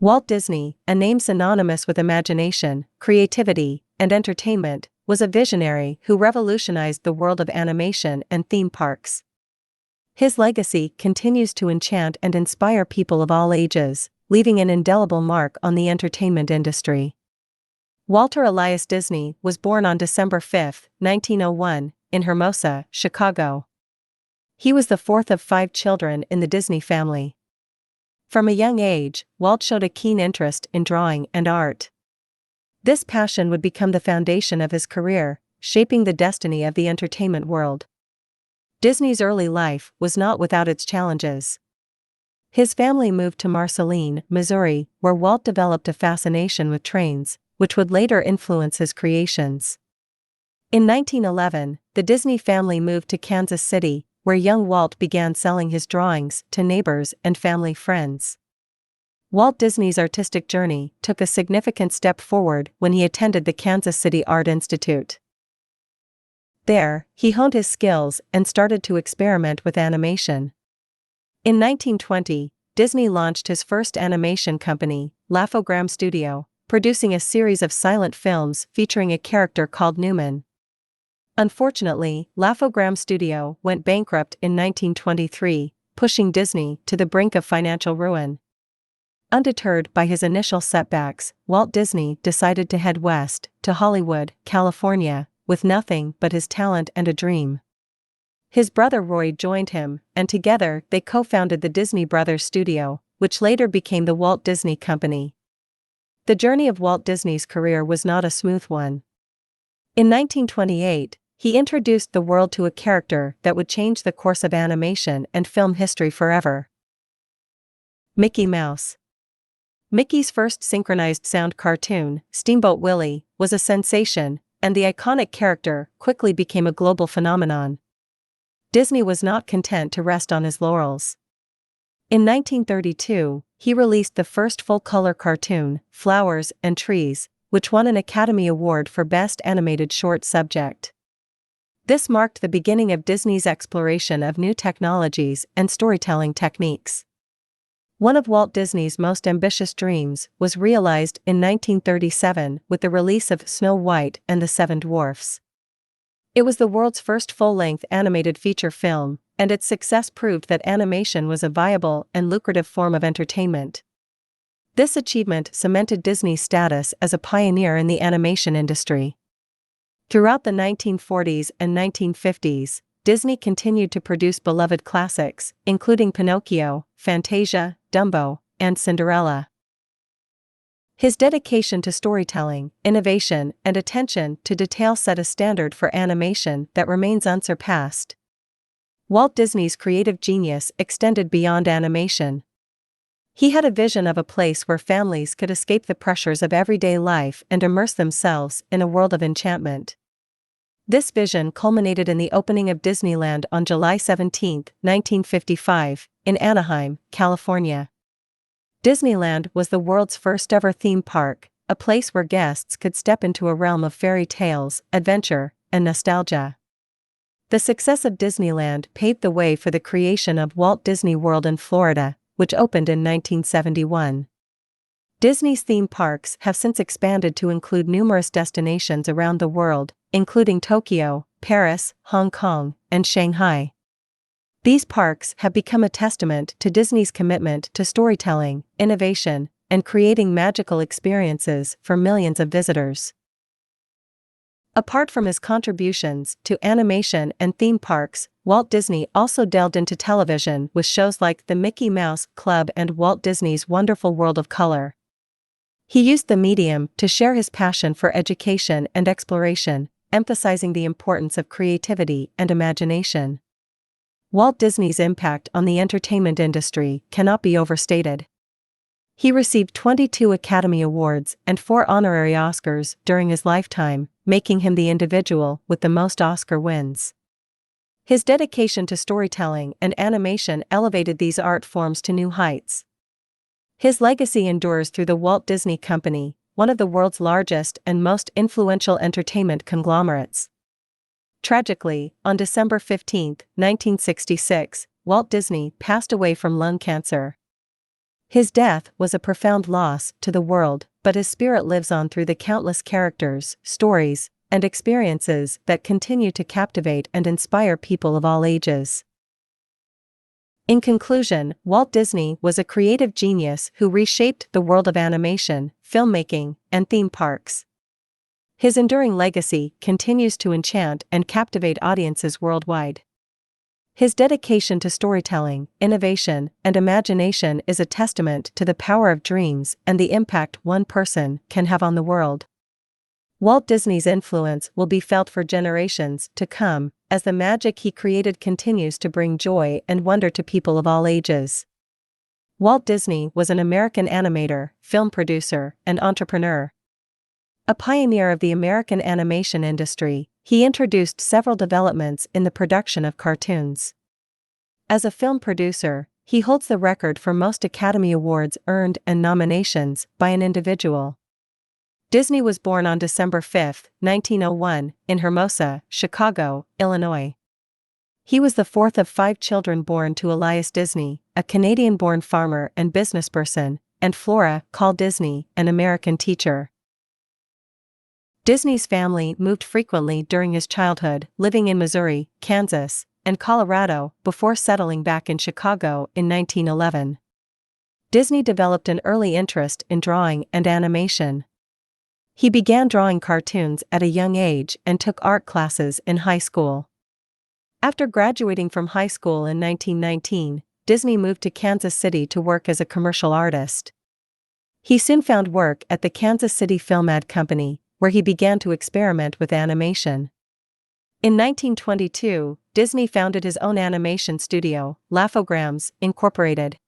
Walt Disney, a name synonymous with imagination, creativity, and entertainment, was a visionary who revolutionized the world of animation and theme parks. His legacy continues to enchant and inspire people of all ages, leaving an indelible mark on the entertainment industry. Walter Elias Disney was born on December 5, 1901, in Hermosa, Chicago. He was the fourth of 5 children in the Disney family. From a young age, Walt showed a keen interest in drawing and art. This passion would become the foundation of his career, shaping the destiny of the entertainment world. Disney's early life was not without its challenges. His family moved to Marceline, Missouri, where Walt developed a fascination with trains, which would later influence his creations. In 1911, the Disney family moved to Kansas City, where young Walt began selling his drawings to neighbors and family friends. Walt Disney's artistic journey took a significant step forward when he attended the Kansas City Art Institute. There, he honed his skills and started to experiment with animation. In 1920, Disney launched his first animation company, Laugh-O-Gram Studio, producing a series of silent films featuring a character called Newman. Unfortunately, Laugh-O-Gram Studio went bankrupt in 1923, pushing Disney to the brink of financial ruin. Undeterred by his initial setbacks, Walt Disney decided to head west, to Hollywood, California, with nothing but his talent and a dream. His brother Roy joined him, and together they co-founded the Disney Brothers Studio, which later became the Walt Disney Company. The journey of Walt Disney's career was not a smooth one. In 1928, he introduced the world to a character that would change the course of animation and film history forever. Mickey Mouse. Mickey's first synchronized sound cartoon, Steamboat Willie, was a sensation, and the iconic character quickly became a global phenomenon. Disney was not content to rest on his laurels. In 1932, he released the first full-color cartoon, Flowers and Trees, which won an Academy Award for Best Animated Short Subject. This marked the beginning of Disney's exploration of new technologies and storytelling techniques. One of Walt Disney's most ambitious dreams was realized in 1937 with the release of Snow White and the Seven Dwarfs. It was the world's first full-length animated feature film, and its success proved that animation was a viable and lucrative form of entertainment. This achievement cemented Disney's status as a pioneer in the animation industry. Throughout the 1940s and 1950s, Disney continued to produce beloved classics, including Pinocchio, Fantasia, Dumbo, and Cinderella. His dedication to storytelling, innovation, and attention to detail set a standard for animation that remains unsurpassed. Walt Disney's creative genius extended beyond animation. He had a vision of a place where families could escape the pressures of everyday life and immerse themselves in a world of enchantment. This vision culminated in the opening of Disneyland on July 17, 1955, in Anaheim, California. Disneyland was the world's first-ever theme park, a place where guests could step into a realm of fairy tales, adventure, and nostalgia. The success of Disneyland paved the way for the creation of Walt Disney World in Florida, which opened in 1971. Disney's theme parks have since expanded to include numerous destinations around the world, including Tokyo, Paris, Hong Kong, and Shanghai. These parks have become a testament to Disney's commitment to storytelling, innovation, and creating magical experiences for millions of visitors. Apart from his contributions to animation and theme parks, Walt Disney also delved into television with shows like The Mickey Mouse Club and Walt Disney's Wonderful World of Color. He used the medium to share his passion for education and exploration, emphasizing the importance of creativity and imagination. Walt Disney's impact on the entertainment industry cannot be overstated. He received 22 Academy Awards and 4 honorary Oscars during his lifetime, making him the individual with the most Oscar wins. His dedication to storytelling and animation elevated these art forms to new heights. His legacy endures through the Walt Disney Company, one of the world's largest and most influential entertainment conglomerates. Tragically, on December 15, 1966, Walt Disney passed away from lung cancer. His death was a profound loss to the world, but his spirit lives on through the countless characters, stories, and experiences that continue to captivate and inspire people of all ages. In conclusion, Walt Disney was a creative genius who reshaped the world of animation, filmmaking, and theme parks. His enduring legacy continues to enchant and captivate audiences worldwide. His dedication to storytelling, innovation, and imagination is a testament to the power of dreams and the impact one person can have on the world. Walt Disney's influence will be felt for generations to come, as the magic he created continues to bring joy and wonder to people of all ages. Walt Disney was an American animator, film producer, and entrepreneur. A pioneer of the American animation industry, he introduced several developments in the production of cartoons. As a film producer, he holds the record for most Academy Awards earned and nominations by an individual. Disney was born on December 5, 1901, in Hermosa, Chicago, Illinois. He was the fourth of 5 children born to Elias Disney, a Canadian-born farmer and businessperson, and Flora Call Disney, an American teacher. Disney's family moved frequently during his childhood, living in Missouri, Kansas, and Colorado before settling back in Chicago in 1911. Disney developed an early interest in drawing and animation. He began drawing cartoons at a young age and took art classes in high school. After graduating from high school in 1919, Disney moved to Kansas City to work as a commercial artist. He soon found work at the Kansas City Film Ad Company, where he began to experiment with animation. In 1922, Disney founded his own animation studio, Laughograms, Incorporated.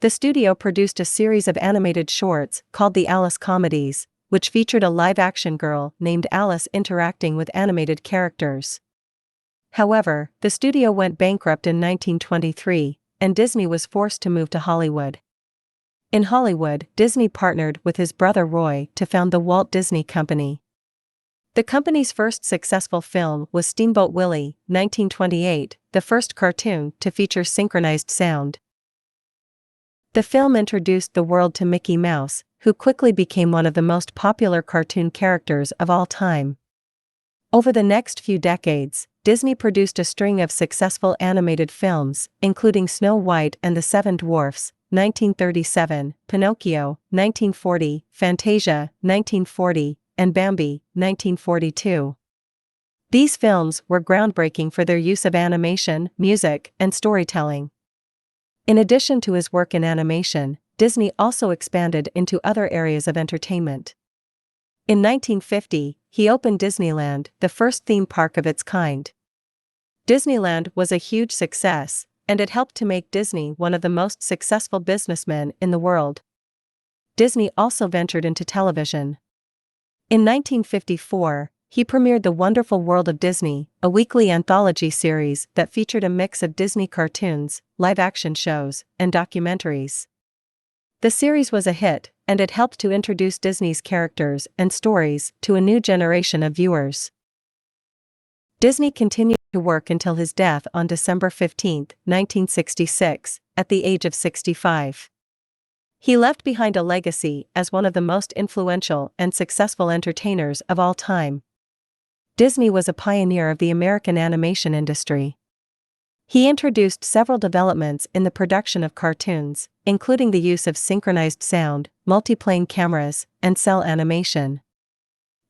The studio produced a series of animated shorts called the Alice Comedies, which featured a live-action girl named Alice interacting with animated characters. However, the studio went bankrupt in 1923, and Disney was forced to move to Hollywood. In Hollywood, Disney partnered with his brother Roy to found the Walt Disney Company. The company's first successful film was Steamboat Willie, 1928, the first cartoon to feature synchronized sound. The film introduced the world to Mickey Mouse, who quickly became one of the most popular cartoon characters of all time. Over the next few decades, Disney produced a string of successful animated films, including Snow White and the Seven Dwarfs, 1937, Pinocchio, 1940, Fantasia, 1940, and Bambi, 1942. These films were groundbreaking for their use of animation, music, and storytelling. In addition to his work in animation, Disney also expanded into other areas of entertainment. In 1950, he opened Disneyland, the first theme park of its kind. Disneyland was a huge success, and it helped to make Disney one of the most successful businessmen in the world. Disney also ventured into television. In 1954, he premiered The Wonderful World of Disney, a weekly anthology series that featured a mix of Disney cartoons, live-action shows, and documentaries. The series was a hit, and it helped to introduce Disney's characters and stories to a new generation of viewers. Disney continued to work until his death on December 15, 1966, at the age of 65. He left behind a legacy as one of the most influential and successful entertainers of all time. Disney was a pioneer of the American animation industry. He introduced several developments in the production of cartoons, including the use of synchronized sound, multiplane cameras, and cell animation.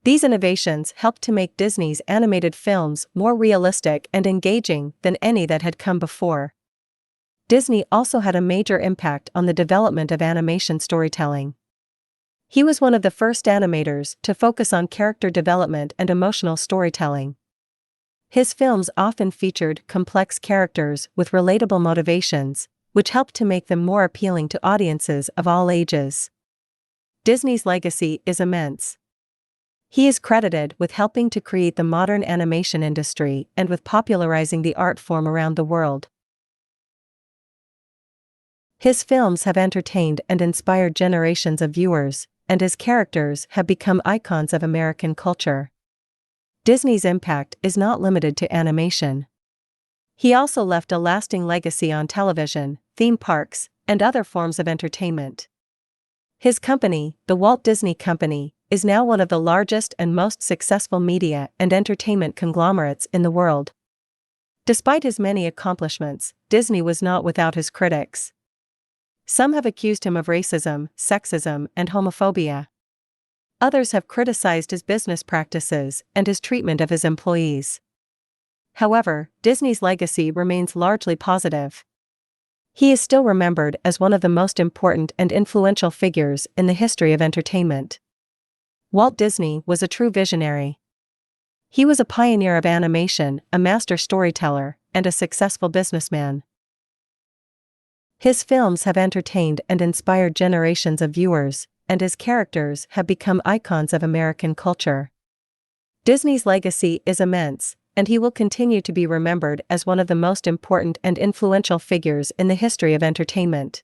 These innovations helped to make Disney's animated films more realistic and engaging than any that had come before. Disney also had a major impact on the development of animation storytelling. He was one of the first animators to focus on character development and emotional storytelling. His films often featured complex characters with relatable motivations, which helped to make them more appealing to audiences of all ages. Disney's legacy is immense. He is credited with helping to create the modern animation industry and with popularizing the art form around the world. His films have entertained and inspired generations of viewers, and his characters have become icons of American culture. Disney's impact is not limited to animation. He also left a lasting legacy on television, theme parks, and other forms of entertainment. His company, the Walt Disney Company, is now one of the largest and most successful media and entertainment conglomerates in the world. Despite his many accomplishments, Disney was not without his critics. Some have accused him of racism, sexism, and homophobia. Others have criticized his business practices and his treatment of his employees. However, Disney's legacy remains largely positive. He is still remembered as one of the most important and influential figures in the history of entertainment. Walt Disney was a true visionary. He was a pioneer of animation, a master storyteller, and a successful businessman. His films have entertained and inspired generations of viewers, and his characters have become icons of American culture. Disney's legacy is immense, and he will continue to be remembered as one of the most important and influential figures in the history of entertainment.